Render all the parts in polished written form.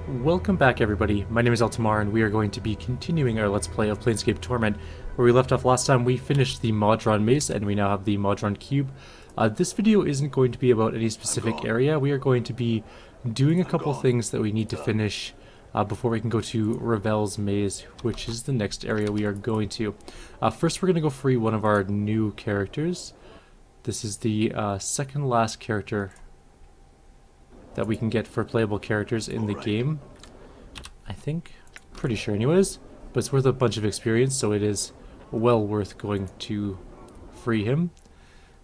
Welcome back everybody, my name is Eltimar and we are going to be continuing our Let's Play of Planescape Torment. Where we left off last time, we finished the Modron Mace and we now have the Modron Cube. This video isn't going to be about any specific area. We are going to be doing a couple things that we need to finish before we can go to Ravel's Maze, which is the next area we are going to. First we're going to go free one of our new characters. This is the second last character that we can get for playable characters in the game, I think. Pretty sure anyways, but it's worth a bunch of experience, so it is well worth going to free him.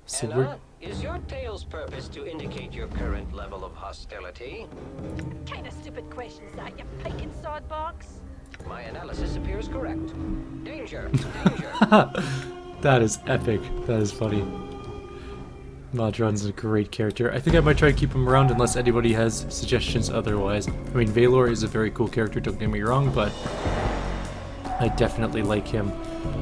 So Anna, is your tail's purpose to indicate your current level of hostility? Kind of stupid question is that, you piking sod box? My analysis appears correct. Danger! Danger! That is epic. That is funny. Modron's a great character. I think I might try and keep him around unless anybody has suggestions otherwise. I mean, Valor is a very cool character, don't get me wrong, but I definitely like him.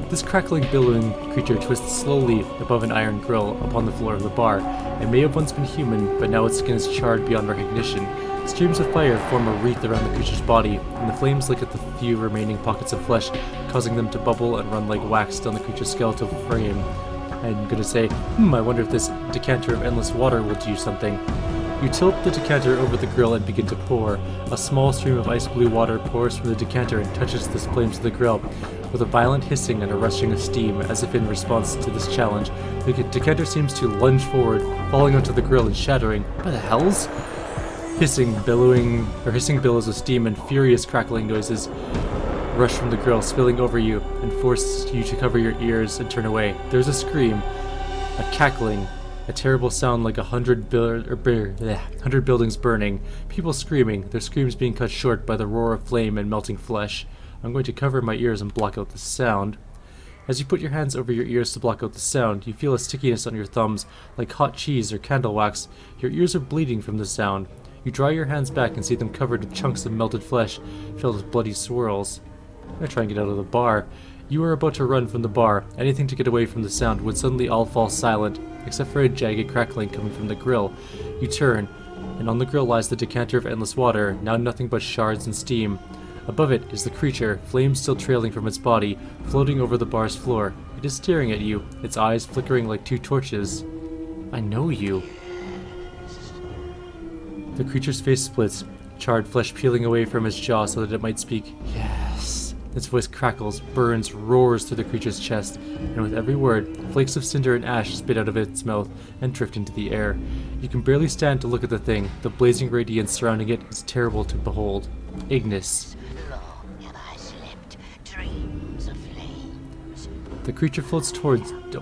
This crackling, billowing creature twists slowly above an iron grill upon the floor of the bar. It may have once been human, but now its skin is charred beyond recognition. Streams of fire form a wreath around the creature's body, and the flames lick at the few remaining pockets of flesh, causing them to bubble and run like wax down the creature's skeletal frame. I'm gonna say, I wonder if this decanter of endless water will do something. You tilt the decanter over the grill and begin to pour. A small stream of ice blue water pours from the decanter and touches the flames of the grill. With a violent hissing and a rushing of steam, as if in response to this challenge, the decanter seems to lunge forward, falling onto the grill and shattering. What the hell's? Hissing billows of steam and furious crackling noises rush from the grill, spilling over you, and force you to cover your ears and turn away. There's a scream, a cackling, a terrible sound like 100 buildings burning, people screaming, their screams being cut short by the roar of flame and melting flesh. I'm going to cover my ears and block out the sound. As you put your hands over your ears to block out the sound, you feel a stickiness on your thumbs, like hot cheese or candle wax. Your ears are bleeding from the sound. You draw your hands back and see them covered with chunks of melted flesh, filled with bloody swirls. I'm gonna try and get out of the bar. You are about to run from the bar, anything to get away from the sound, when suddenly all fall silent, except for a jagged crackling coming from the grill. You turn, and on the grill lies the decanter of endless water, now nothing but shards and steam. Above it is the creature, flames still trailing from its body, floating over the bar's floor. It is staring at you, its eyes flickering like two torches. I know you. The creature's face splits, charred flesh peeling away from its jaw so that it might speak. Yes. Its voice crackles, burns, roars through the creature's chest, and with every word, flakes of cinder and ash spit out of its mouth and drift into the air. You can barely stand to look at the thing. The blazing radiance surrounding it is terrible to behold. Ignus. Long have I slept dreams of flames. The creature floats towards... Till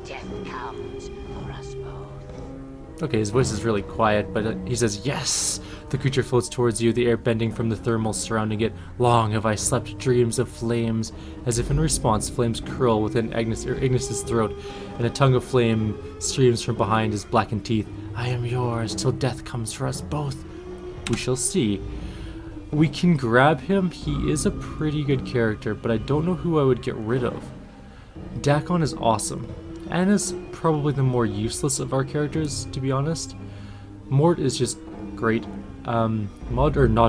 death comes for us both. Okay, his voice is really quiet, but he says, yes! The creature floats towards you, the air bending from the thermals surrounding it. Long have I slept dreams of flames. As if in response, flames curl within Ignus's throat, and a tongue of flame streams from behind his blackened teeth. I am yours till death comes for us both. We shall see. We can grab him. He is a pretty good character, but I don't know who I would get rid of. Dakon is awesome. Anna's probably the more useless of our characters, to be honest. Mort is just great. Nordrum,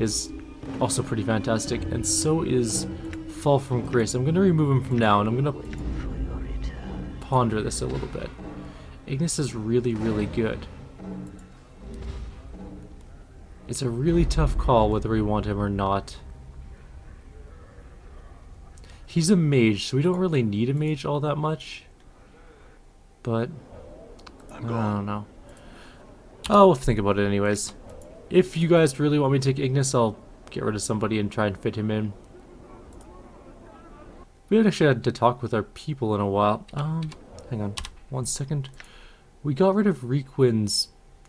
is also pretty fantastic, and so is Fall from Grace. I'm going to remove him from now, and I'm going to ponder this a little bit. Ignus is really, really good. It's a really tough call whether we want him or not. He's a mage, so we don't really need a mage all that much. But I don't know. Oh, we'll think about it anyways. If you guys really want me to take Ignus, I'll get rid of somebody and try and fit him in. We haven't actually had to talk with our people in a while. Hang on 1 second. We got rid of Reekwind's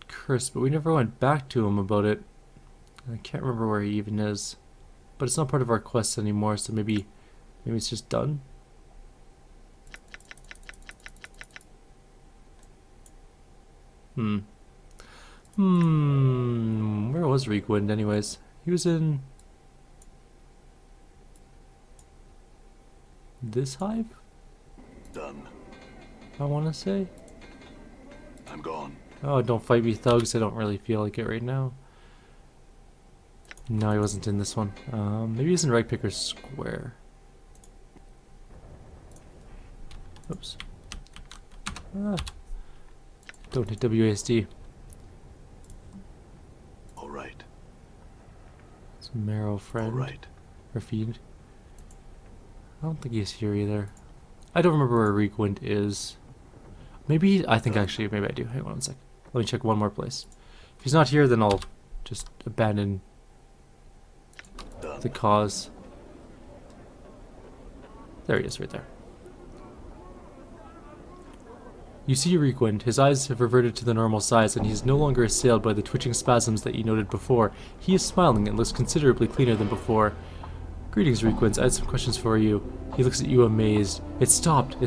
curse, but we never went back to him about it. I can't remember where he even is. But it's not part of our quests anymore, so maybe it's just done. Where was Reekwind anyways? He was in this hive? Done. I want to say. I'm gone. Oh, don't fight me, thugs. I don't really feel like it right now. No, he wasn't in this one. Maybe he's in right picker square. Oops. Ah. Don't hit WASD. All right. It's marrow friend. All right. Or feed. I don't think he's here either. I don't remember where Reekwind is. Maybe, I think actually, maybe I do. Hang on one sec. Let me check one more place. If he's not here, then I'll just abandon Done. the cause. There he is, right there. You see Reekwind. His eyes have reverted to the normal size, and he is no longer assailed by the twitching spasms that you noted before. He is smiling and looks considerably cleaner than before. Greetings, Reekwind. I had some questions for you. He looks at you amazed. It stopped,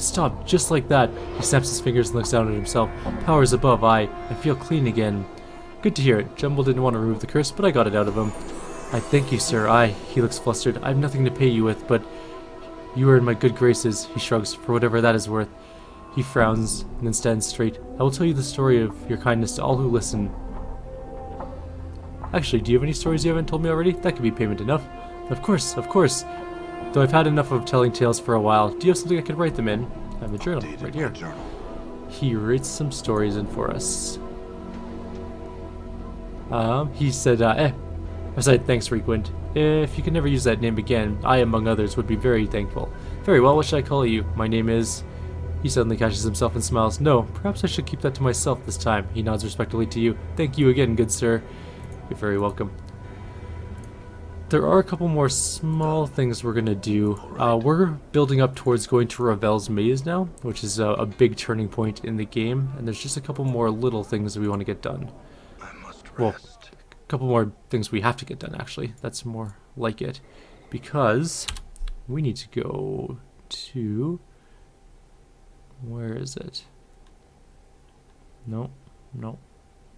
just like that. He snaps his fingers and looks down at himself. Powers above, I feel clean again. Good to hear it. Jumble didn't want to remove the curse, but I got it out of him. I thank you, sir. He looks flustered. I have nothing to pay you with, but you are in my good graces, he shrugs, for whatever that is worth. He frowns and then stands straight. I will tell you the story of your kindness to all who listen. Actually, do you have any stories you haven't told me already? That could be payment enough. Of course. Though I've had enough of telling tales for a while. Do you have something I could write them in? I have a journal, right here. He writes some stories in for us. He said, I said, thanks, Reekwind. If you can never use that name again, I, among others, would be very thankful. Very well, what should I call you? My name is... He suddenly catches himself and smiles. No, perhaps I should keep that to myself this time. He nods respectfully to you. Thank you again, good sir. You're very welcome. There are a couple more small things we're gonna do. We're building up towards going to Ravel's maze now, which is a big turning point in the game, and there's just a couple more little things that we want to get done. I must rest. Well, a couple more things we have to get done, actually. That's more like it. Because we need to go to... Where is it? No.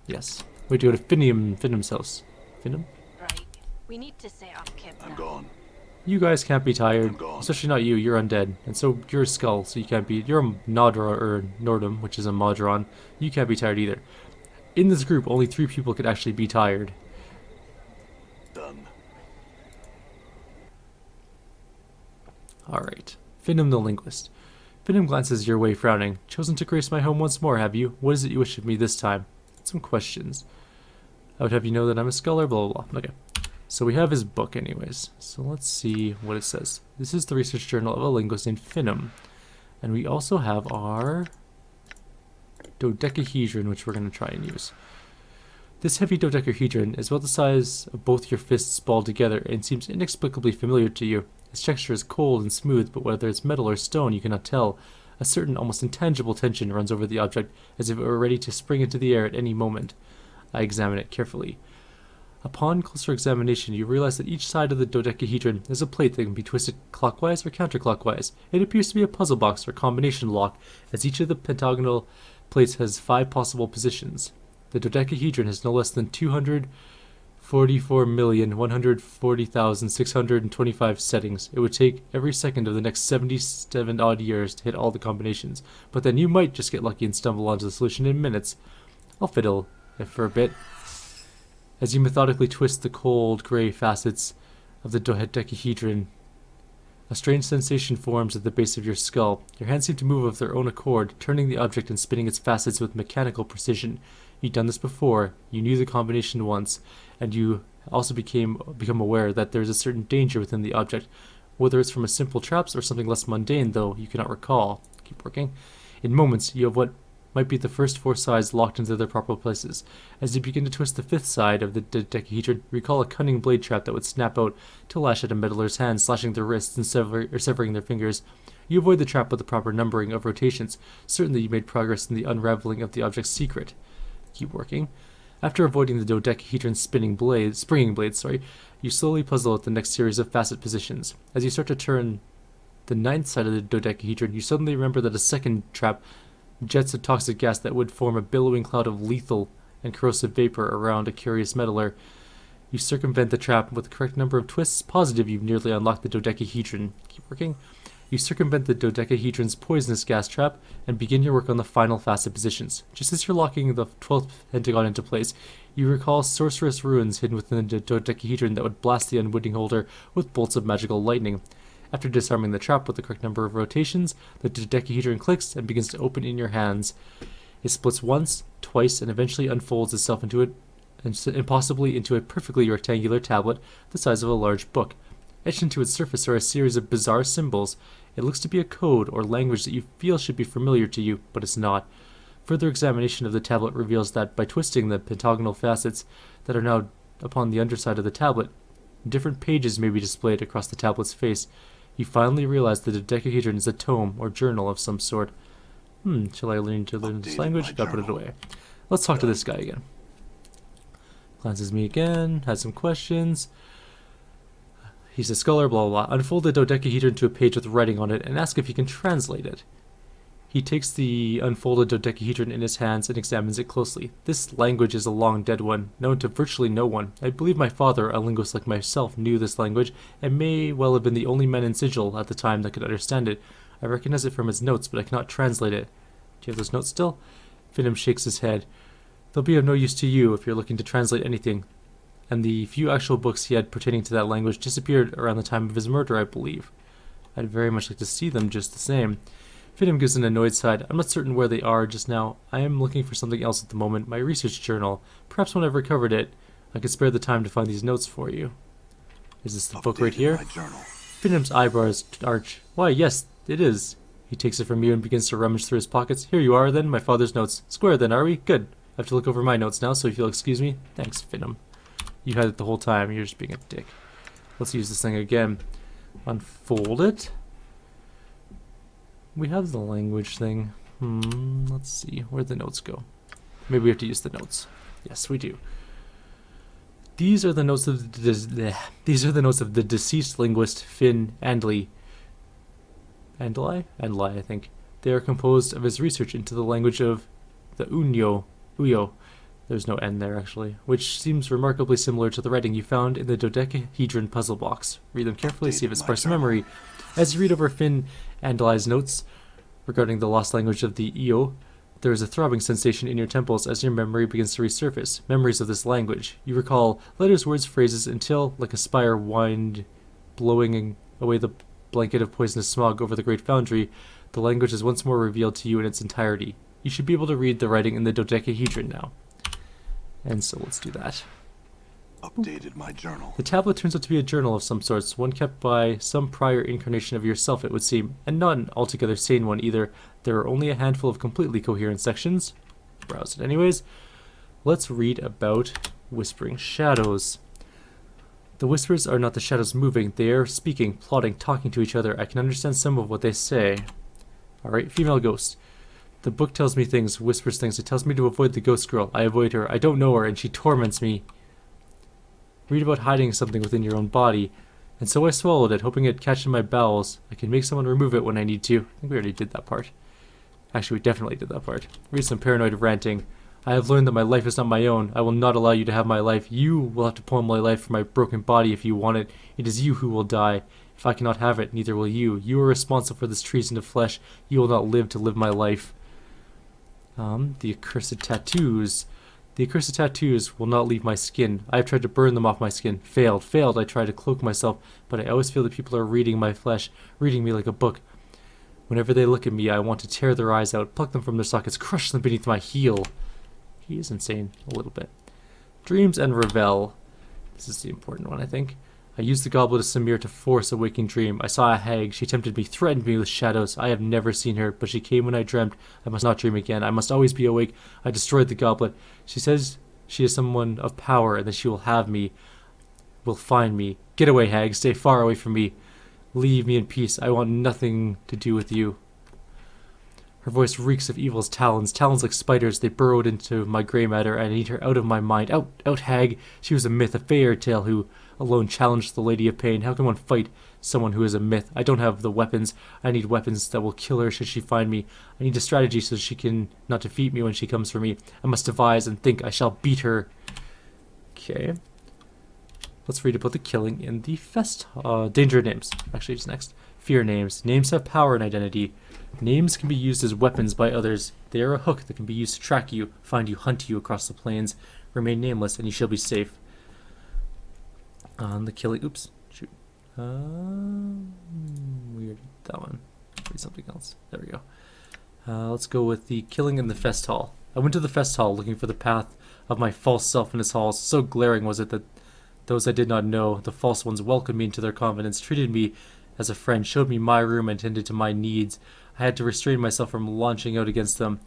Yes. We have to go to Finum's house. Finum? Right. We need to set up camp I'm now. gone. You guys can't be tired. I'm gone. Especially not you, you're undead. And so you're a skull, so you can't be... You're a Nodra, or Nordum, which is a Modron. You can't be tired either. In this group, only 3 people could actually be tired. Done. Alright. Finum the Linguist. Finum glances your way, frowning. Chosen to grace my home once more, have you? What is it you wish of me this time? Some questions. I would have you know that I'm a scholar, blah blah blah. Okay. So we have his book anyways. So let's see what it says. This is the research journal of a linguist named Finum. And we also have our Dodecahedron, which we're going to try and use. This heavy dodecahedron is about the size of both your fists balled together and seems inexplicably familiar to you. Its texture is cold and smooth, but whether it's metal or stone you cannot tell. A certain, almost intangible tension runs over the object, as if it were ready to spring into the air at any moment. I examine it carefully. Upon closer examination, you realize that each side of the dodecahedron is a plate that can be twisted clockwise or counterclockwise. It appears to be a puzzle box or combination lock, as each of the pentagonal plates has 5 possible positions. The dodecahedron has no less than 244,140,625 settings. It would take every second of the next 77 odd years to hit all the combinations, but then you might just get lucky and stumble onto the solution in minutes. I'll fiddle it for a bit. As you methodically twist the cold, gray facets of the dodecahedron, a strange sensation forms at the base of your skull. Your hands seem to move of their own accord, turning the object and spinning its facets with mechanical precision. You'd done this before, you knew the combination once, and you also become aware that there is a certain danger within the object. Whether it's from a simple traps or something less mundane, though, you cannot recall. Keep working. In moments, you have what might be the first 4 sides locked into their proper places. As you begin to twist the 5th side of the dodecahedron, recall a cunning blade trap that would snap out to lash at a meddler's hand, slashing their wrists and severing their fingers. You avoid the trap with the proper numbering of rotations, certain that you made progress in the unraveling of the object's secret. Keep working. After avoiding the dodecahedron's springing blades, you slowly puzzle out the next series of facet positions. As you start to turn the 9th side of the dodecahedron, you suddenly remember that a second trap jets a toxic gas that would form a billowing cloud of lethal and corrosive vapor around a curious meddler. You circumvent the trap with the correct number of twists, positive you've nearly unlocked the dodecahedron. Keep working. You circumvent the Dodecahedron's poisonous gas trap and begin your work on the final facet positions. Just as you're locking the 12th pentagon into place, you recall sorcerous runes hidden within the Dodecahedron that would blast the unwitting holder with bolts of magical lightning. After disarming the trap with the correct number of rotations, the Dodecahedron clicks and begins to open in your hands. It splits once, twice, and eventually unfolds itself into impossibly into a perfectly rectangular tablet the size of a large book. Etched into its surface are a series of bizarre symbols. It looks to be a code or language that you feel should be familiar to you, but it's not. Further examination of the tablet reveals that by twisting the pentagonal facets that are now upon the underside of the tablet, different pages may be displayed across the tablet's face. You finally realize that the Dodecahedron is a tome or journal of some sort. Shall I learn this language? Gotta put it away. Let's talk to this guy again. Glances me again, has some questions. He's a scholar, blah blah blah. Unfold the Dodecahedron to a page with writing on it and ask if he can translate it. He takes the unfolded dodecahedron in his hands and examines it closely. This language is a long dead one, known to virtually no one. I believe my father, a linguist like myself, knew this language, and may well have been the only man in Sigil at the time that could understand it. I recognize it from his notes, but I cannot translate it. Do you have those notes still? Finham shakes his head. They'll be of no use to you if you're looking to translate anything. And the few actual books he had pertaining to that language disappeared around the time of his murder, I believe. I'd very much like to see them just the same. Finham gives an annoyed side. I'm not certain where they are just now. I am looking for something else at the moment, my research journal. Perhaps when I've recovered it, I could spare the time to find these notes for you. Is this the book right here? Finham's eyebrows arch. Why, yes, it is. He takes it from you and begins to rummage through his pockets. Here you are, then, my father's notes. Square, then, are we? Good. I have to look over my notes now, so if you'll excuse me. Thanks, Finham. You had it the whole time. You're just being a dick. Let's use this thing again. Unfold it. We have the language thing. Let's see. Where'd the notes go? Maybe we have to use the notes. Yes, we do. These are the notes of the deceased linguist Finn Andley. Andley, I think. They are composed of his research into the language of the Uyo. There's no N there, actually. Which seems remarkably similar to the writing you found in the Dodecahedron puzzle box. Read them carefully, see if it sparks a memory. As you read over Finn Andley's notes regarding the lost language of the Iyo, there is a throbbing sensation in your temples as your memory begins to resurface. Memories of this language. You recall letters, words, phrases until, like a spire wind blowing away the blanket of poisonous smog over the great foundry, the language is once more revealed to you in its entirety. You should be able to read the writing in the Dodecahedron now. And so let's do that. Updated my journal. The tablet turns out to be a journal of some sorts, one kept by some prior incarnation of yourself, it would seem, and not an altogether sane one either. There are only a handful of completely coherent sections. Browse it anyways. Let's read about Whispering Shadows. The whispers are not the shadows moving, they are speaking, plotting, talking to each other. I can understand some of what they say. Alright, female ghost. The book tells me things, whispers things. It tells me to avoid the ghost girl. I avoid her. I don't know her, and she torments me. Read about hiding something within your own body. And so I swallowed it, hoping it'd catch in my bowels. I can make someone remove it when I need to. I think we already did that part. Actually, we definitely did that part. Read some paranoid ranting. I have learned that my life is not my own. I will not allow you to have my life. You will have to pull my life from my broken body if you want it. It is you who will die. If I cannot have it, neither will you. You are responsible for this treason of flesh. You will not live to live my life. The accursed tattoos. The accursed tattoos will not leave my skin. I have tried to burn them off my skin. Failed. I tried to cloak myself, but I always feel that people are reading my flesh, reading me like a book. Whenever they look at me, I want to tear their eyes out, pluck them from their sockets, crush them beneath my heel. He is insane, a little bit. Dreams and Ravel. This is the important one, I think. I used the goblet of Samir to force a waking dream. I saw a hag. She tempted me, threatened me with shadows. I have never seen her, but she came when I dreamt. I must not dream again. I must always be awake. I destroyed the goblet. She says she is someone of power and that she will have me, will find me. Get away, hag. Stay far away from me. Leave me in peace. I want nothing to do with you. Her voice reeks of evil's talons like spiders. They burrowed into my grey matter, and I need her out of my mind. Out, hag. She was a myth, a fairy tale who alone challenged the Lady of Pain. How can one fight someone who is a myth? I don't have the weapons. I need weapons that will kill her should she find me. I need a strategy so she can not defeat me when she comes for me. I must devise and think. I shall beat her. Okay. Let's read about the killing in the Danger Names. Actually, it's next. Fear names. Names have power and identity. Names can be used as weapons by others. They are a hook that can be used to track you, find you, hunt you across the plains. Remain nameless, and you shall be safe. On the killing. Oops. Shoot. Weird. That one. Maybe something else. There we go. Let's go with the killing in the fest hall. I went to the fest hall looking for the path of my false self in his halls. So glaring was it that those I did not know, the false ones, welcomed me into their confidence, treated me as a friend, showed me my room, and tended to my needs. I had to restrain myself from launching out against them.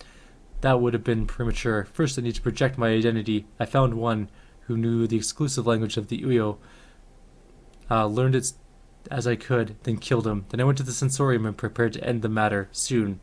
That would have been premature. First, I need to project my identity. I found one who knew the exclusive language of the Uyo. Learned it as I could, then killed him. Then I went to the sensorium and prepared to end the matter. Soon.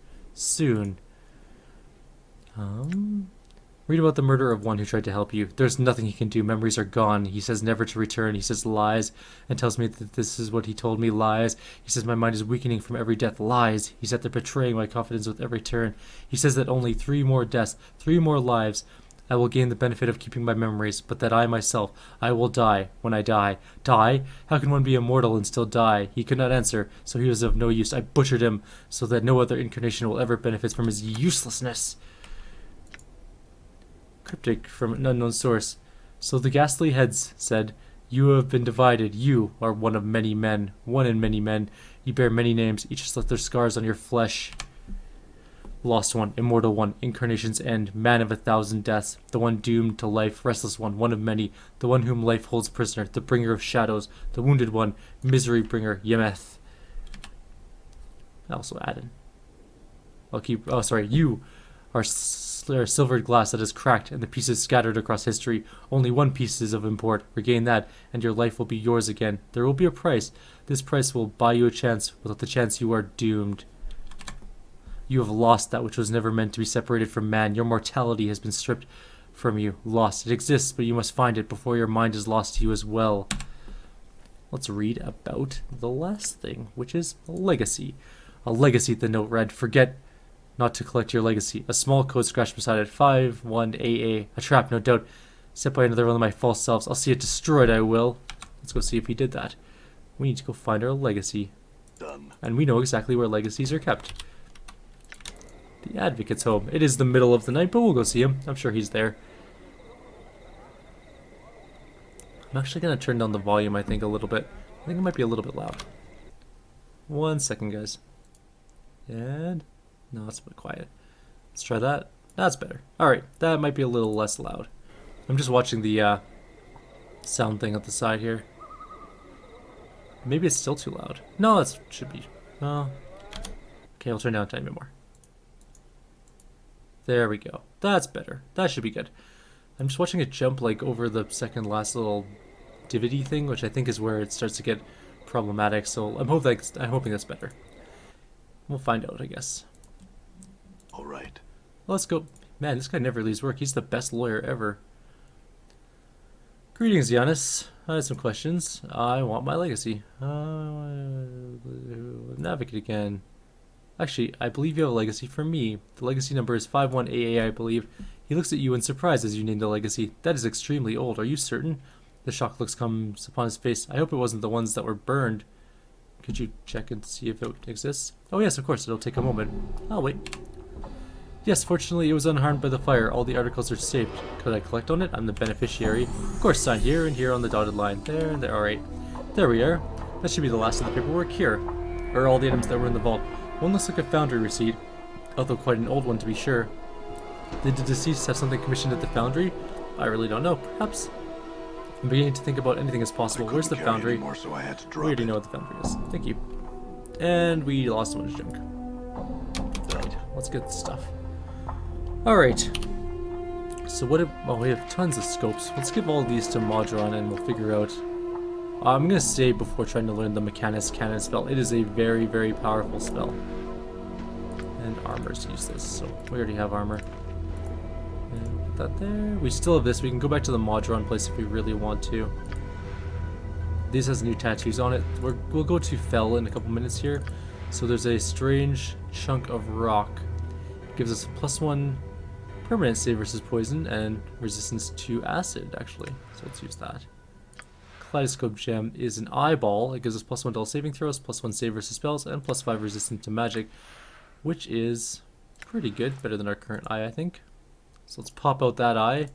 Read about the murder of one who tried to help you. There's nothing he can do. Memories are gone. He says never to return. He says lies and tells me that this is what he told me. Lies. He says my mind is weakening from every death. Lies. He said they're betraying my confidence with every turn. He says that only 3 more deaths, 3 more lives, I will gain the benefit of keeping my memories, but that I myself, I will die when I die. Die? How can one be immortal and still die? He could not answer, so he was of no use. I butchered him so that no other incarnation will ever benefit from his uselessness. Cryptic from an unknown source. So the ghastly heads said, you have been divided. You are one of many men. One in many men. You bear many names. Each has left their scars on your flesh. Lost one, immortal one, incarnation's end, man of 1,000 deaths, the one doomed to life, restless one of many, the one whom life holds prisoner, the bringer of shadows, the wounded one, misery bringer, Yemeth. I also added. You are silvered glass that is cracked and the pieces scattered across history. Only one piece is of import. Regain that, and your life will be yours again. There will be a price. This price will buy you a chance. Without the chance, you are doomed. You have lost that which was never meant to be separated from man. Your mortality has been stripped from you. Lost. It exists, but you must find it before your mind is lost to you as well. Let's read about the last thing, which is legacy. A legacy, the note read. Forget not to collect your legacy. A small code scratched beside it. 51AA. A trap, no doubt. Set by another one of my false selves. I'll see it destroyed, I will. Let's go see if he did that. We need to go find our legacy. Done. And we know exactly where legacies are kept. The Advocate's home. It is the middle of the night, but we'll go see him. I'm sure he's there. I'm actually going to turn down the volume, I think, a little bit. I think it might be a little bit loud. 1 second, guys. And... no, it's a bit quiet. Let's try that. That's better. Alright, that might be a little less loud. I'm just watching the sound thing at the side here. Maybe it's still too loud. No, it should be. No. Okay, I'll turn down a tiny bit more. There we go. That's better. That should be good. I'm just watching it jump like over the second last little divity thing, which I think is where it starts to get problematic. So I'm hoping that's better. We'll find out, I guess. All right. Let's go. Man, this guy never leaves work. He's the best lawyer ever. Greetings, Giannis. I had some questions. I want my legacy. Navigate again. Actually, I believe you have a legacy for me. The legacy number is 51AA, I believe. He looks at you in surprise as you name the legacy. That is extremely old. Are you certain? The shock looks comes upon his face. I hope it wasn't the ones that were burned. Could you check and see if it exists? Oh yes, of course. It'll take a moment. I'll wait. Yes, fortunately it was unharmed by the fire. All the articles are saved. Could I collect on it? I'm the beneficiary. Of course, sign here and here on the dotted line. There and there. Alright. There we are. That should be the last of the paperwork. Here are all the items that were in the vault. One looks like a foundry receipt, although quite an old one to be sure. Did the deceased have something commissioned at the foundry? I really don't know. Perhaps. I'm beginning to think about anything as possible. Where's the foundry? Anymore, so I had to We drop already it. know what the foundry is. Thank you. And we lost a bunch of junk. Right, let's get the stuff. Alright. So what if... well, we have tons of scopes. Let's give all these to Modron and we'll figure out... I'm going to say before trying to learn the Mechanist Cannon spell, it is a very, very powerful spell. And armor's useless, so we already have armor. And put that there. We still have this. We can go back to the Modron place if we really want to. This has new tattoos on it. We'll go to Fell in a couple minutes here. So there's a strange chunk of rock. It gives us a +1 permanent save versus poison and resistance to acid, actually. So let's use that. Kaleidoscope Gem is an eyeball. It gives us +1 to all saving throws, +1 save versus spells, and +5 resistant to magic, which is pretty good, better than our current eye, I think. So let's pop out that eye.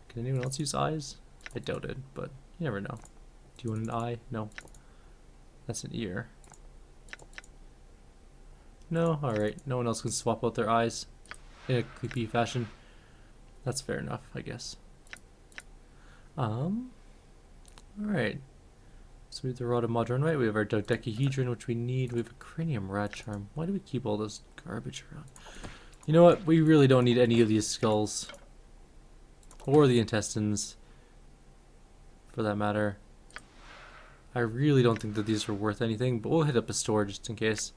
Can anyone else use eyes? I doubt it, but you never know. Do you want an eye? No. That's an ear. No? Alright. No one else can swap out their eyes in a creepy fashion. That's fair enough, I guess. Alright. So we have the Rod of Modron, right? We have our Dodecahedron, which we need. We have a Cranium Rat Charm. Why do we keep all this garbage around? You know what? We really don't need any of these skulls. Or the intestines. For that matter. I really don't think that these are worth anything, but we'll hit up a store just in case.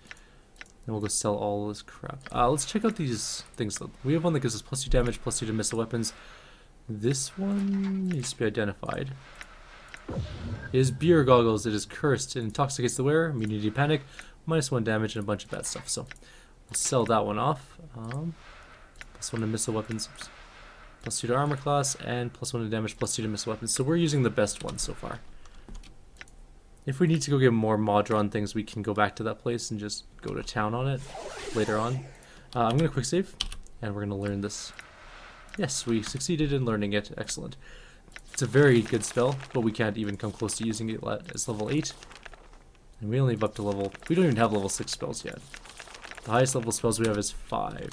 Then we'll go sell all this crap. Let's check out these things though. We have one that gives us +2 damage, +2 to missile weapons. This one needs to be identified. It is beer goggles. It is cursed. It intoxicates the wearer. Immunity to panic. -1 damage and a bunch of bad stuff. So we'll sell that one off. +1 to missile weapons. +2 to armor class and +1 to damage, +2 to missile weapons. So we're using the best one so far. If we need to go get more Modron things, we can go back to that place and just go to town on it later on. I'm going to quick save, and we're going to learn this. Yes, we succeeded in learning it. Excellent. It's a very good spell, but we can't even come close to using it as level 8. And we only have up to level... We don't even have level 6 spells yet. The highest level spells we have is 5.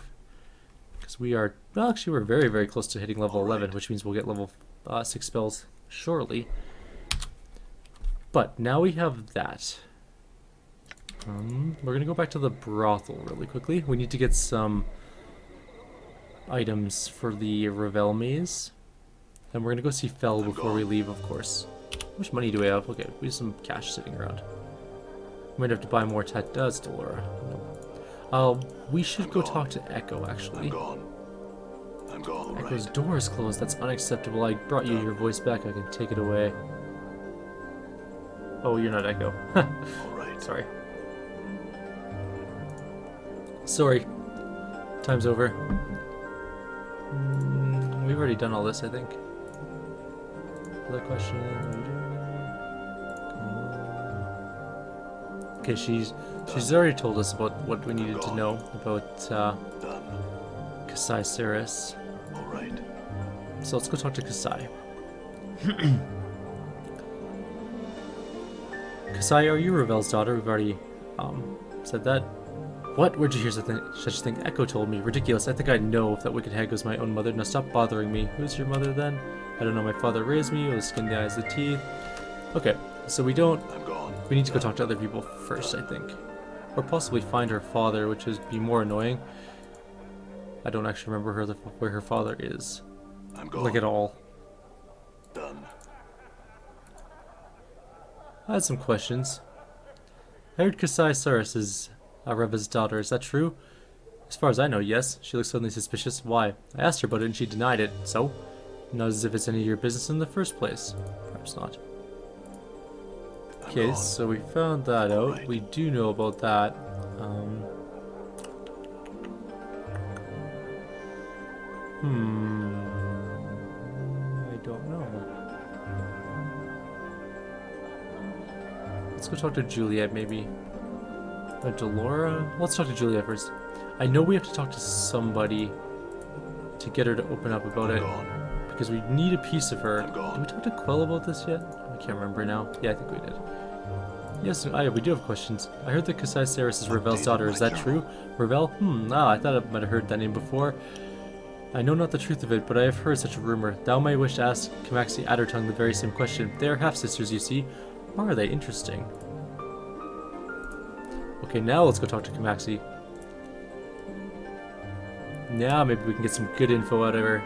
Because we are... Well, actually, we're very, very close to hitting level 11, which means we'll get level 6 spells shortly. But now we have that. We're going to go back to the brothel really quickly. We need to get some items for the Ravel maze. And we're going to go see Fel before we leave, of course. How much money do we have? Okay, we have some cash sitting around. We might have to buy more tattoos, Delora. No. We should go talk to Echo, actually. I'm gone. Echo's door is closed. That's unacceptable. I brought you your voice back. I can take it away. Oh, you're not Echo. Alright. Sorry. Sorry. Time's over. We've already done all this, I think. Other question. Okay, she's already told us about what we needed to know about Kasai Saris. Alright. So let's go talk to Kasai. Kasai, are you Ravel's daughter? We've already said that. What? Where'd you hear such a thing? Echo told me. Ridiculous. I think I know if that wicked hag was my own mother. Now stop bothering me. Who's your mother then? I don't know. My father raised me with the skin, the eyes, the teeth. Okay, so we don't... I'm gone. We need to go talk to other people first, I think. Or possibly find her father, which would be more annoying. I don't actually remember where her father is. I'm gone. Like at all. Done. I had some questions. I heard Kasai Saris is Reva's daughter. Is that true? As far as I know, yes. She looks suddenly suspicious. Why? I asked her about it and she denied it. So? Not as if it's any of your business in the first place. Perhaps not. Okay, so we found that out. Right. We do know about that. I don't know. Let's go talk to Juliet, maybe. Or Delora? Let's talk to Juliet first. I know we have to talk to somebody to get her to open up about it. Because we need a piece of her. Did we talk to Quell about this yet? I can't remember now. Yeah, I think we did. Yes, we do have questions. I heard that Kasai Saris is Ravel's daughter. Is that true? Ravel? I thought I might have heard that name before. I know not the truth of it, but I have heard such a rumor. Thou may wish to ask Kamaxi Addertongue the very same question. They are half-sisters, you see. Or are they? Interesting. Okay, now let's go talk to Kamaxi. Now maybe we can get some good info out of her.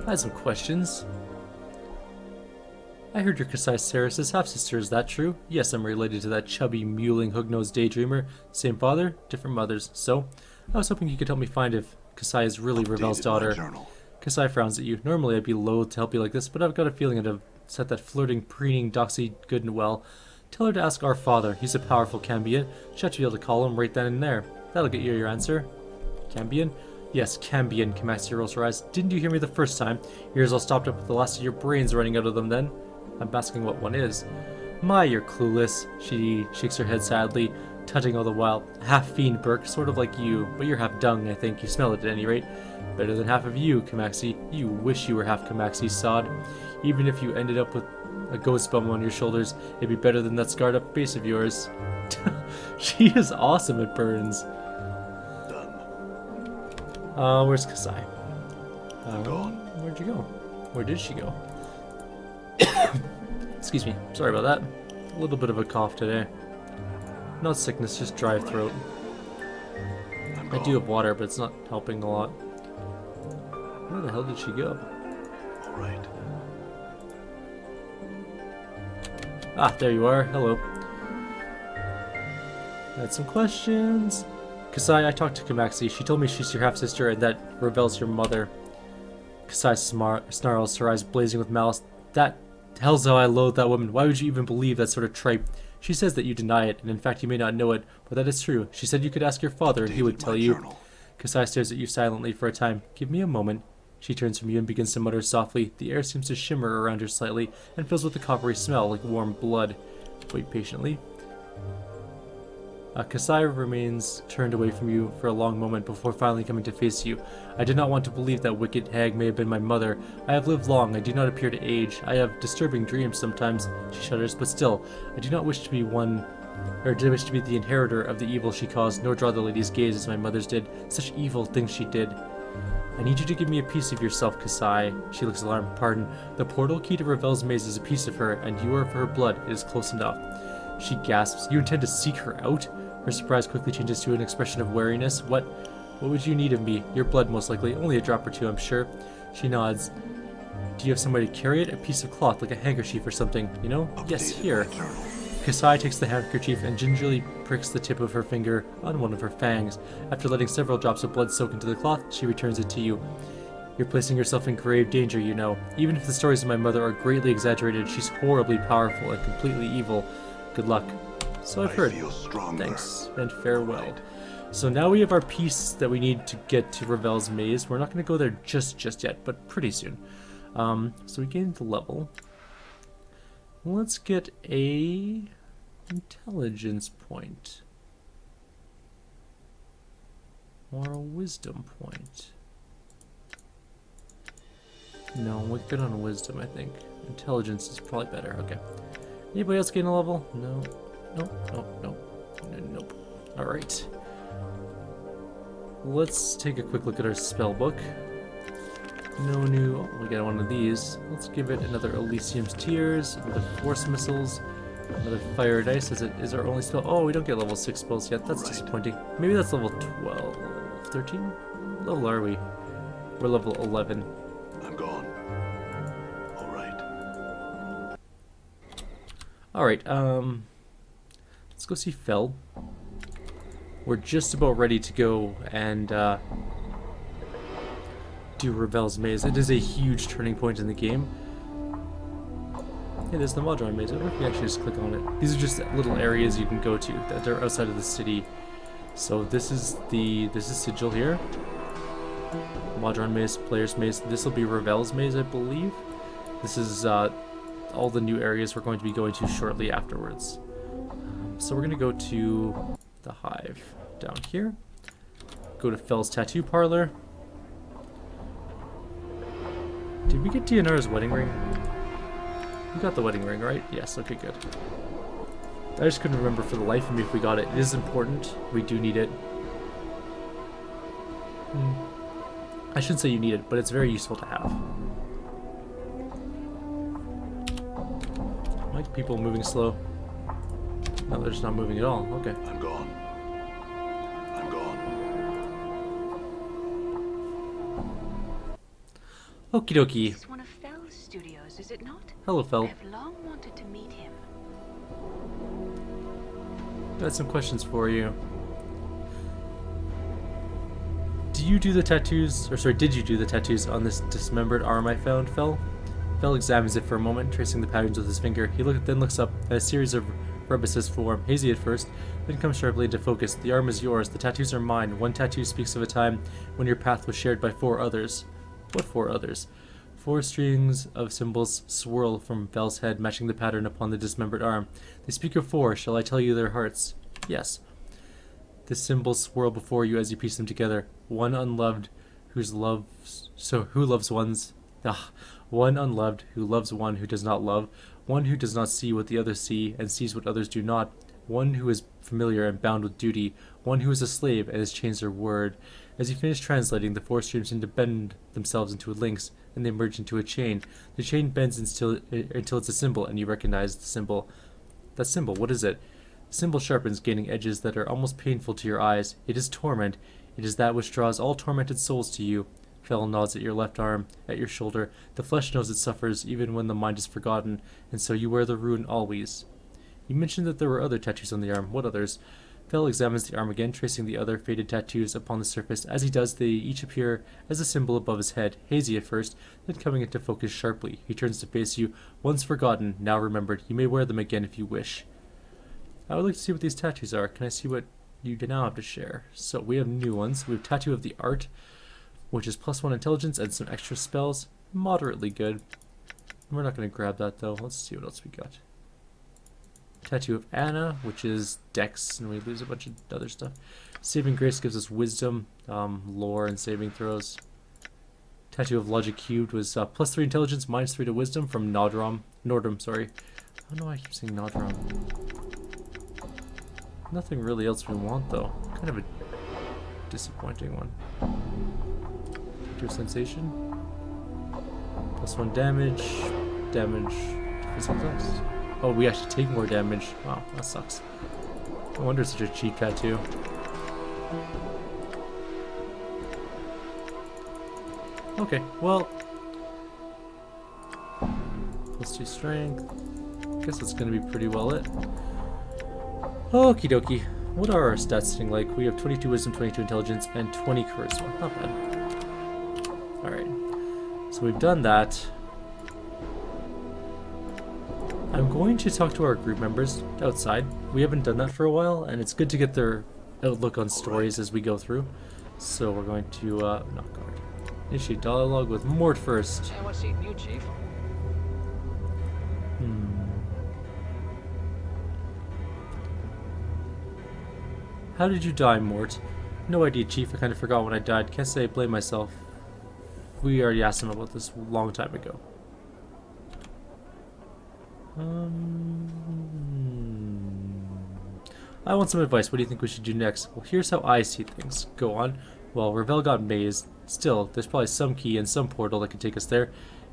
I had some questions. I heard your Kasai Saris' half-sister, is that true? Yes, I'm related to that chubby, mewling, hook-nosed daydreamer. Same father, different mothers. So, I was hoping you could help me find if Kasai is really Ravel's daughter. Kasai frowns at you. Normally I'd be loath to help you like this, but I've got a feeling I'd have set that flirting, preening doxy good and well. Tell her to ask our father. He's a powerful Cambion. She'll be able to call him right then and there. That'll get you your answer. Cambion? Yes, Cambion, Kamasi rolls her eyes. Didn't you hear me the first time? Your ears all stopped up with the last of your brains running out of them then. I'm asking what one is. My, you're clueless. She shakes her head sadly, tutting all the while. Half fiend, Burke, sort of like you, but you're half dung, I think. You smell it at any rate. Better than half of you, Kamaxi. You wish you were half Kamaxi, sod. Even if you ended up with a ghost bum on your shoulders, it'd be better than that scarred up face of yours. She is awesome at burns. Done. Where's Kasai? Gone. Where'd you go? Where did she go? Excuse me. Sorry about that. A little bit of a cough today. Not sickness, just dry throat. I'm I gone. do have water, but it's not helping a lot. Where the hell did she go? All right. Ah, there you are. Hello. I had some questions. Kasai, I talked to Kamaxi. She told me she's your half-sister and that Ravel's your mother. Kasai snarls, her eyes blazing with malice. That hell's how I loathe that woman. Why would you even believe that sort of tripe? She says that you deny it, and in fact you may not know it, but that is true. She said you could ask your father and he would tell you. Journal. Kasai stares at you silently for a time. Give me a moment. She turns from you and begins to mutter softly. The air seems to shimmer around her slightly and fills with a coppery smell like warm blood. Wait patiently. Kasai remains turned away from you for a long moment before finally coming to face you. I did not want to believe that wicked hag may have been my mother. I have lived long. I do not appear to age. I have disturbing dreams sometimes. She shudders, but still, I do not wish to be the inheritor of the evil she caused, nor draw the lady's gaze as my mother's did. Such evil things she did. I need you to give me a piece of yourself, Kasai. She looks alarmed. Pardon. The portal key to Ravel's maze is a piece of her, and you are of her blood. It is close enough. She gasps. You intend to seek her out? Her surprise quickly changes to an expression of wariness. What would you need of me? Your blood, most likely. Only a drop or two, I'm sure. She nods. Do you have some way to carry it? A piece of cloth, like a handkerchief or something, you know? Yes, Updated here. my journal. Kasai takes the handkerchief and gingerly pricks the tip of her finger on one of her fangs. After letting several drops of blood soak into the cloth, she returns it to you. You're placing yourself in grave danger, you know. Even if the stories of my mother are greatly exaggerated, she's horribly powerful and completely evil. Good luck. So I've heard. I feel stronger. Thanks, and farewell. Right. So now we have our piece that we need to get to Ravel's maze. We're not going to go there just yet, but pretty soon. So we gained the level. Let's get a intelligence point. Or a wisdom point. No, we're good on wisdom, I think. Intelligence is probably better. Okay. Anybody else gain a level? No. Nope. Alright. Let's take a quick look at our spell book. No new. Oh, we got one of these. Let's give it another Elysium's Tears, another Force Missiles, another Fire Dice. Is our only spell? Oh, we don't get level 6 spells yet. That's disappointing. Maybe that's level 12. 13? What level are we? We're level 11. I'm gone. All right. Alright, let's go see Fel. We're just about ready to go and do Ravel's maze. It is a huge turning point in the game. It is the Modron maze. I wonder if you actually just click on it. These are just little areas you can go to that are outside of the city. So this is Sigil here. Modron maze, player's maze. This will be Ravel's maze, I believe. This is all the new areas we're going to be going to shortly afterwards. So we're going to go to the Hive down here. Go to Fel's Tattoo Parlor. Did we get DNR's wedding ring? We got the wedding ring, right? Yes, okay, good. I just couldn't remember for the life of me if we got it. It is important. We do need it. I shouldn't say you need it, but it's very useful to have. Like people moving slow. No, they're just not moving at all. Okay. I'm gone. I'm gone. Okie dokie. This is one of Fel's studios, is it not? Hello, Fel. I've long wanted to meet him. Got some questions for you. Did you do the tattoos on this dismembered arm I found, Fel? Fel examines it for a moment, tracing the patterns with his finger. He then looks up at a series of Rebus's form, hazy at first, then comes sharply into focus. The arm is yours, the tattoos are mine. One tattoo speaks of a time when your path was shared by 4 others. What 4 others? 4 strings of symbols swirl from Vel's head, matching the pattern upon the dismembered arm. They speak of 4. Shall I tell you their hearts? Yes. The symbols swirl before you as you piece them together. One unloved who loves one's... One unloved who loves one who does not love. One who does not see what the others see and sees what others do not. One who is familiar and bound with duty. One who is a slave and has changed their word. As you finish translating, the 4 streams seem to bend themselves into links, and they merge into a chain. The chain bends until it's a symbol, and you recognize the symbol. That symbol, what is it? The symbol sharpens, gaining edges that are almost painful to your eyes. It is torment. It is that which draws all tormented souls to you. Fel nods at your left arm, at your shoulder. The flesh knows it suffers, even when the mind is forgotten, and so you wear the rune always. You mentioned that there were other tattoos on the arm. What others? Fel examines the arm again, tracing the other faded tattoos upon the surface. As he does, they each appear as a symbol above his head, hazy at first, then coming into focus sharply. He turns to face you. Once forgotten, now remembered. You may wear them again if you wish. I would like to see what these tattoos are. Can I see what you now have to share? So we have new ones. We have Tattoo of the Art, which is +1 intelligence and some extra spells. Moderately good. We're not going to grab that though. Let's see what else we got. Tattoo of Anna, which is Dex, and we lose a bunch of other stuff. Saving Grace gives us wisdom, lore, and saving throws. Tattoo of Logic Cubed was +3 intelligence, -3 to wisdom from Nordrum, sorry. I don't know why I keep saying Nordrum. Nothing really else we want though. Kind of a disappointing one. Tattoo of Sensation. +1 damage to physical attacks. Oh, we actually take more damage. Wow, that sucks. No wonder it's such a cheap tattoo. Okay, well. +2 strength. Guess that's gonna be pretty well it. Okie dokie. What are our stats sitting like? We have 22 wisdom, 22 intelligence, and 20 charisma. Not bad. Alright. So we've done that. I'm going to talk to our group members outside. We haven't done that for a while, and it's good to get their outlook on stories as we go through. So we're going to, not guard. Initiate dialogue with Mort first. And what's eating you, Chief? How did you die, Mort? No idea, Chief. I kind of forgot when I died. Can't say I blame myself. We already asked him about this a long time ago. I want some advice. What do you think we should do next? Well, here's how I see things. Go on. Well, Ravel got mazed. Still, there's probably some key and some portal that can take us there.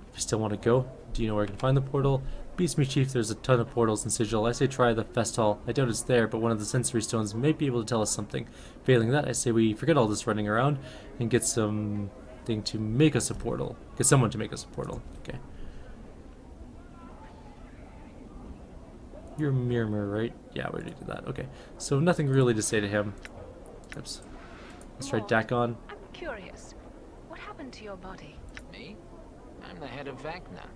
If you still want to go, do you know where I can find the portal? Beats me, Chief. There's a ton of portals in Sigil. I say try the Fest Hall. I doubt it's there, but one of the sensory stones may be able to tell us something. Failing that, I say we forget all this running around and get something to make us a portal. Get someone to make us a portal. Okay. You're Mirror, right? Yeah, we already did that. Okay. So nothing really to say to him. Oops. Let's try Dakon. I'm curious. What happened to your body? Me? I'm the head of Vecna.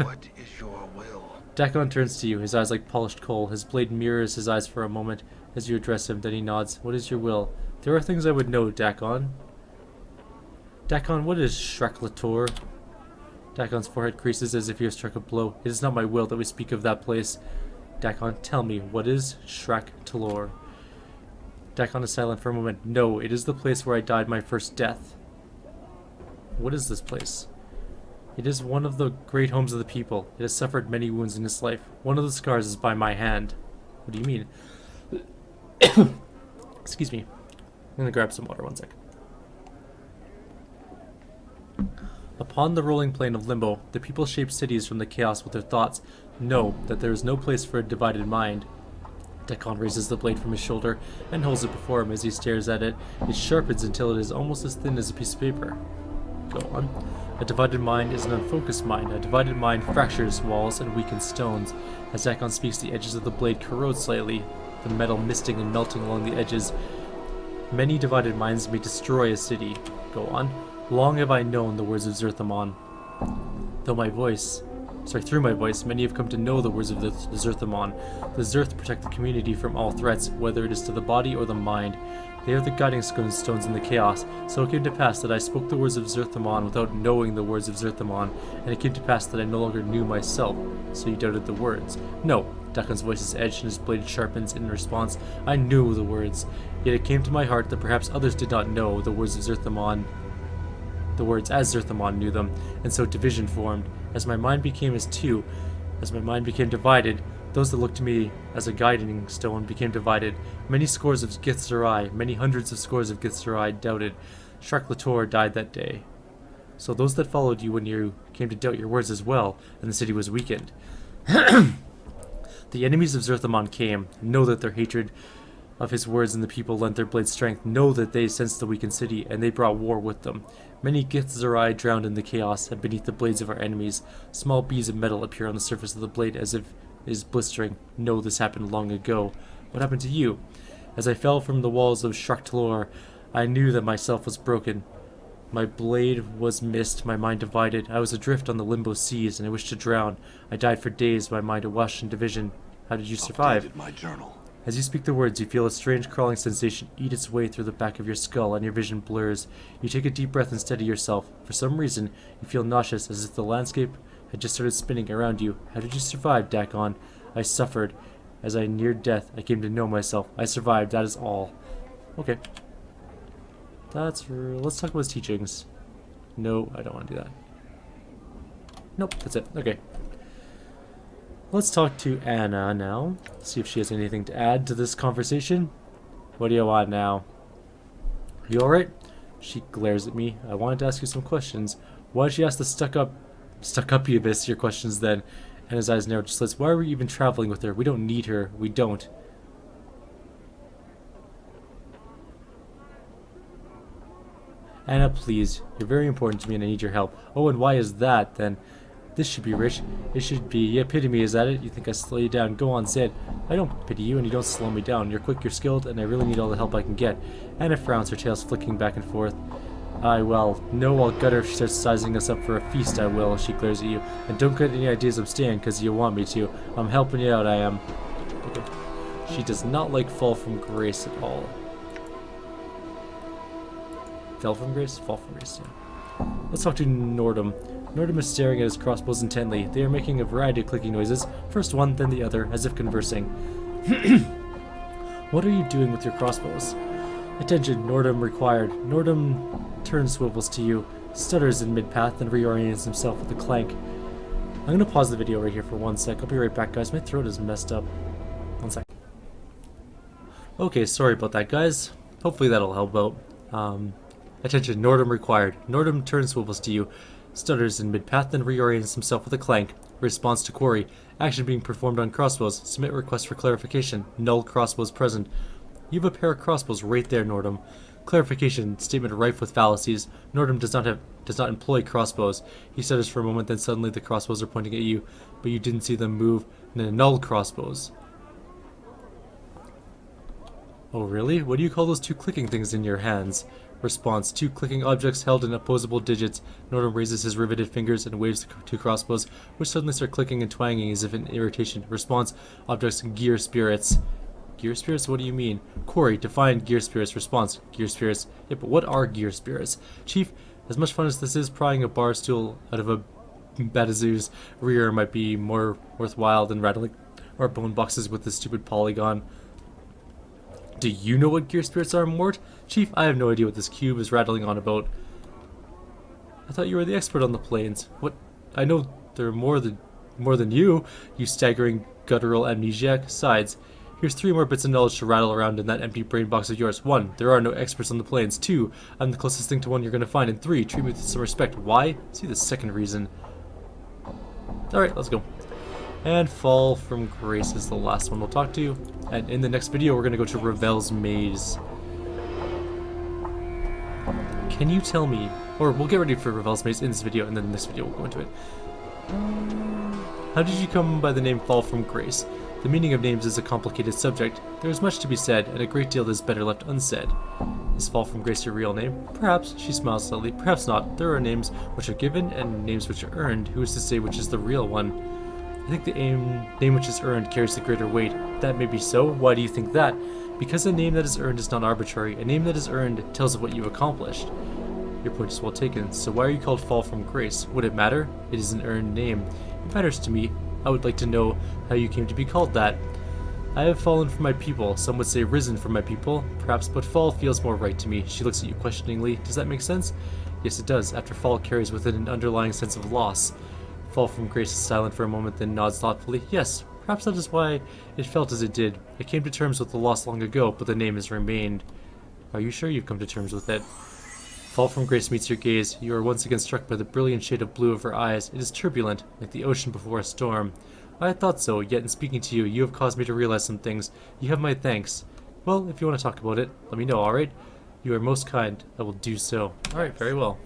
What is your will? Dakon turns to you, his eyes like polished coal. His blade mirrors his eyes for a moment as you address him, then he nods. What is your will? There are things I would know, Dakon. Dakon, what is Shreklator? Dakon's forehead creases as if he has struck a blow. It is not my will that we speak of that place. Dakon, tell me, what is Shreklator? Dakon is silent for a moment. No, it is the place where I died my first death. What is this place? It is one of the great homes of the people. It has suffered many wounds in its life. One of the scars is by my hand. What do you mean? Excuse me. I'm gonna grab some water, 1 sec. Upon the rolling plain of limbo, the people shape cities from the chaos with their thoughts. Know that there is no place for a divided mind. Dakon raises the blade from his shoulder and holds it before him. As he stares at it, it sharpens until it is almost as thin as a piece of paper. Go on. A divided mind is an unfocused mind. A divided mind fractures walls and weakens stones. As Dakon speaks, the edges of the blade corrode slightly, the metal misting and melting along the edges. Many divided minds may destroy a city. Go on. Long have I known the words of Zerthamon. Though my voice through my voice, many have come to know the words of the Zerthamon. The Zerth protect the community from all threats, whether it is to the body or the mind. They are the guiding stones in the chaos. So it came to pass that I spoke the words of Zerthamon without knowing the words of Zerthamon, and it came to pass that I no longer knew myself. So you doubted the words. No. Dakon's voice is edged and his blade sharpens in response. I knew the words. Yet it came to my heart that perhaps others did not know the words of Zerthamon. The words as Zerthamon knew them, and so division formed. As my mind became divided, those that looked to me as a guiding stone became divided. Many scores of Githzerai, many hundreds of scores of Githzerai doubted. Shark Lator died that day. So those that followed you when you came to doubt your words as well, and the city was weakened. The enemies of Zerthamon came. Know that their hatred of his words and the people lent their blade strength. Know that they sensed the weakened city, and they brought war with them. Many Githzerai drowned in the chaos, and beneath the blades of our enemies, small beads of metal appear on the surface of the blade as if it is blistering. No, this happened long ago. What happened to you? As I fell from the walls of Shraktalor, I knew that myself was broken. My blade was missed, my mind divided. I was adrift on the limbo seas, and I wished to drown. I died for days, my mind awash in division. How did you survive? Updated my journal. As you speak the words, you feel a strange crawling sensation eat its way through the back of your skull, and your vision blurs. You take a deep breath and steady yourself. For some reason, you feel nauseous, as if the landscape had just started spinning around you. How did you survive, Dakon? I suffered. As I neared death, I came to know myself. I survived, that is all. Okay. Let's talk about his teachings. No, I don't want to do that. Nope, that's it. Okay. Let's talk to Anna now. See if she has anything to add to this conversation. What do you want now? Are you alright? She glares at me. I wanted to ask you some questions. Why did she ask the stuck-up-iubus your questions then? And his eyes narrowed. Just says, why are we even traveling with her? We don't need her. We don't. Anna, please. You're very important to me and I need your help. Oh, and why is that, then? This should be rich. It should be. Yeah, pity me, is that it? You think I slow you down? Go on, say it. I don't pity you and you don't slow me down. You're quick, you're skilled, and I really need all the help I can get. Anna frowns, her tails flicking back and forth. Well, no, I'll gut her if she starts sizing us up for a feast, I will. She glares at you. And don't get any ideas of staying, because you want me to. I'm helping you out, I am. Okay. She does not like Fall from Grace at all. Fell from Grace? Fall from Grace, yeah. Let's talk to Nordum. Nordum is staring at his crossbows intently. They are making a variety of clicking noises, first one, then the other, as if conversing. What are you doing with your crossbows? Attention, Nordum required. Nordum turns swivels to you, stutters in mid-path, and reorients himself with a clank. I'm going to pause the video right here for 1 sec. I'll be right back, guys. My throat is messed up. 1 sec. Okay, sorry about that, guys. Hopefully that'll help out. Attention, Nordum required. Nordum turns swivels to you, stutters in mid-path, then reorients himself with a clank. Response to query. Action being performed on crossbows. Submit request for clarification. Null crossbows present. You have a pair of crossbows right there, Nordum. Clarification. Statement rife with fallacies. Nordum does not employ crossbows. He stutters for a moment, then suddenly the crossbows are pointing at you, but you didn't see them move. And null crossbows. Oh really? What do you call those two clicking things in your hands? Response. Two clicking objects held in opposable digits. Nordum raises his riveted fingers and waves the two crossbows, which suddenly start clicking and twanging as if in irritation. Response. Objects gear spirits. Gear spirits? What do you mean? Query. Define gear spirits. Response. Gear spirits. Yeah, but what are gear spirits? Chief, as much fun as this is, prying a bar stool out of a Batazoo's rear might be more worthwhile than rattling our bone boxes with this stupid polygon. Do you know what gear spirits are, Mort? Chief, I have no idea what this cube is rattling on about. I thought you were the expert on the planes. What? I know there are more than you staggering guttural amnesiac. Sides. Here's 3 more bits of knowledge to rattle around in that empty brain box of yours. 1. There are no experts on the planes. 2. I'm the closest thing to one you're going to find. And 3. Treat me with some respect. Why? See the second reason. Alright, let's go. And Fall from Grace is the last one we'll talk to. And in the next video, we're going to go to Ravel's Maze. Can you tell me, or we'll get ready for Ravel's Maze in this video, and then in this video we'll go into it. How did you come by the name Fall from Grace? The meaning of names is a complicated subject. There is much to be said, and a great deal that is better left unsaid. Is Fall from Grace your real name? Perhaps. She smiles slightly. Perhaps not. There are names which are given and names which are earned. Who is to say which is the real one? I think the name which is earned carries the greater weight. That may be so. Why do you think that? Because a name that is earned is not arbitrary. A name that is earned tells of what you've accomplished. Your point is well taken. So why are you called Fall from Grace? Would it matter? It is an earned name. It matters to me. I would like to know how you came to be called that. I have fallen from my people. Some would say risen from my people. Perhaps, but fall feels more right to me. She looks at you questioningly. Does that make sense? Yes, it does. After fall carries with it an underlying sense of loss. Fall from Grace is silent for a moment, then nods thoughtfully. Yes, perhaps that is why it felt as it did. I came to terms with the loss long ago, but the name has remained. Are you sure you've come to terms with it? Fall from Grace meets your gaze. You are once again struck by the brilliant shade of blue of her eyes. It is turbulent, like the ocean before a storm. I thought so, yet in speaking to you, you have caused me to realize some things. You have my thanks. Well, if you want to talk about it, let me know, alright? You are most kind. I will do so. Alright, very well.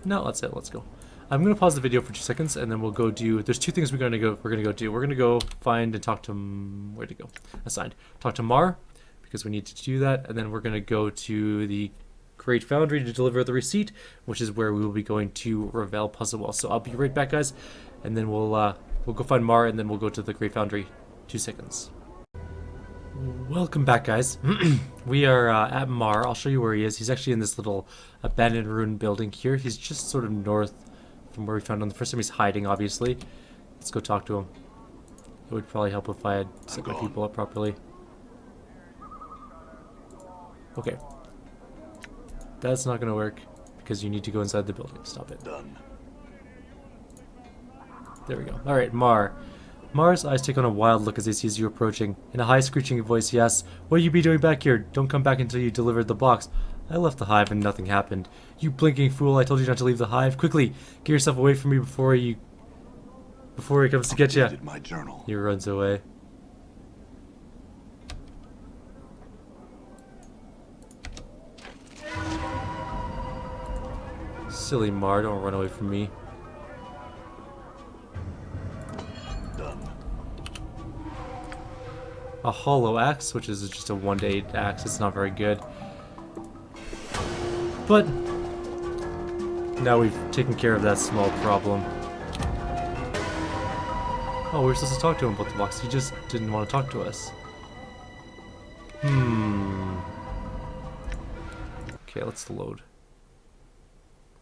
No, that's it. Let's go. I'm going to pause the video for 2 seconds, and then we'll go do... There's 2 things we're going to go do. We're going to go find and talk to... Where'd it go? Assigned. Talk to Mar, because we need to do that, and then we're going to go to the Great Foundry to deliver the receipt, which is where we will be going to Ravel Puzzle Wall. So I'll be right back, guys, and then we'll go find Mar, and then we'll go to the Great Foundry. 2 seconds. Welcome back, guys. We are at Mar. I'll show you where he is. He's actually in this little abandoned ruined building here. He's just sort of north from where we found him the first time. He's hiding, obviously. Let's go talk to him. It would probably help if I had set my people up properly. Okay. That's not going to work because you need to go inside the building. Stop it. Done. There we go. Alright, Mar. Mar's eyes take on a wild look as he sees you approaching. In a high screeching voice he asks, "What you be doing back here? Don't come back until you delivered the box." "I left the hive and nothing happened." "You blinking fool, I told you not to leave the hive. Quickly, get yourself away from me before he comes to get you." My journal. He runs away. Silly Mar, don't run away from me. Done. A hollow axe, which is just a 1-to-8 axe. It's not very good. But now we've taken care of that small problem. Oh, we were supposed to talk to him about the box. He just didn't want to talk to us. Okay, let's load.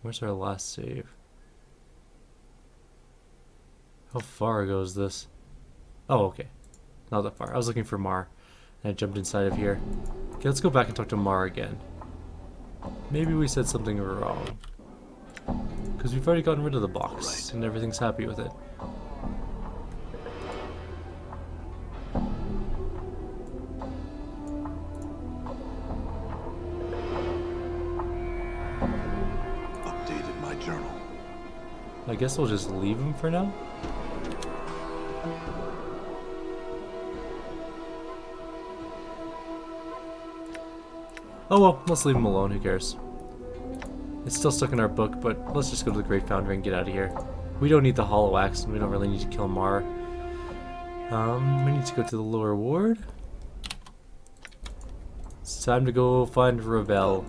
Where's our last save? How far ago is this? Oh, okay. Not that far. I was looking for Mar, and I jumped inside of here. Okay, let's go back and talk to Mar again. Maybe we said something wrong. Because we've already gotten rid of the box, and everything's happy with it. Updated my journal. I guess we'll just leave him for now. Oh well, let's leave him alone, who cares? It's still stuck in our book, but let's just go to the Great Foundry and get out of here. We don't need the hollow axe, and we don't really need to kill Mar. We need to go to the lower ward. It's time to go find Ravel.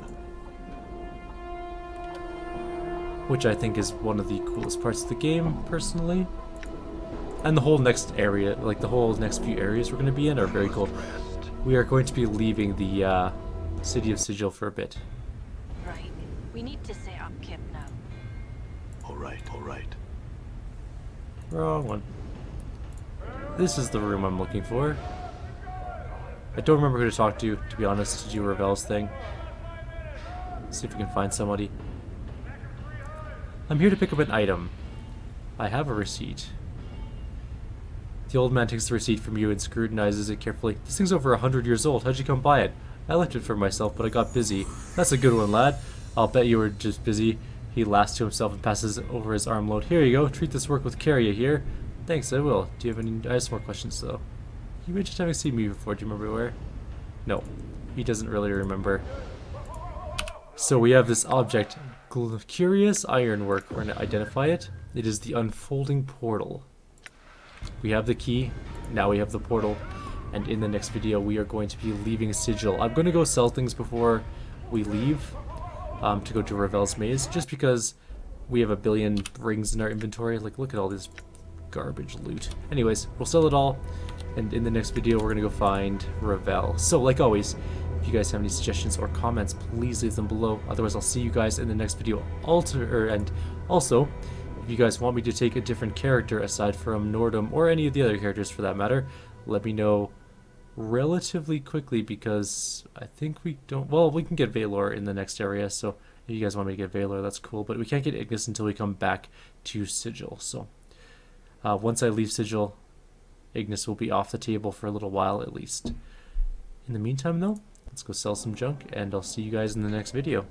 Which I think is one of the coolest parts of the game, personally. And the whole next area, like the whole next few areas we're going to be in are very cool. We are going to be leaving the city of Sigil for a bit. Right. We need to set up camp now. Alright. Wrong one. This is the room I'm looking for. I don't remember who to talk to be honest, to do Ravel's thing. Let's see if we can find somebody. I'm here to pick up an item. I have a receipt. The old man takes the receipt from you and scrutinizes it carefully. This thing's over 100 years old. How'd you come by it? I left it for myself, but I got busy. That's a good one, lad. I'll bet you were just busy. He laughs to himself and passes over his armload. Here you go. Treat this work with care, you hear? Thanks, I will. Do you have any... I have some more questions, though. You mentioned having seen me before. Do you remember where? No. He doesn't really remember. So we have this object. Curious ironwork. We're going to identify it. It is the unfolding portal. We have the key. Now we have the portal. and in the next video we are going to be leaving Sigil. I'm going to go sell things before we leave to go to Ravel's maze, just because we have a billion rings in our inventory. Like, look at all this garbage loot. Anyways, we'll sell it all, and in the next video we're going to go find Ravel. So like always, if you guys have any suggestions or comments, please leave them below. Otherwise, I'll see you guys in the next video. And also, if you guys want me to take a different character aside from Nordum, or any of the other characters for that matter, let me know relatively quickly, because I think we don't... Well, we can get Valor in the next area, so if you guys want me to get Valor, that's cool. But we can't get Ignus until we come back to Sigil. So once I leave Sigil, Ignus will be off the table for a little while at least. In the meantime, though, let's go sell some junk, and I'll see you guys in the next video.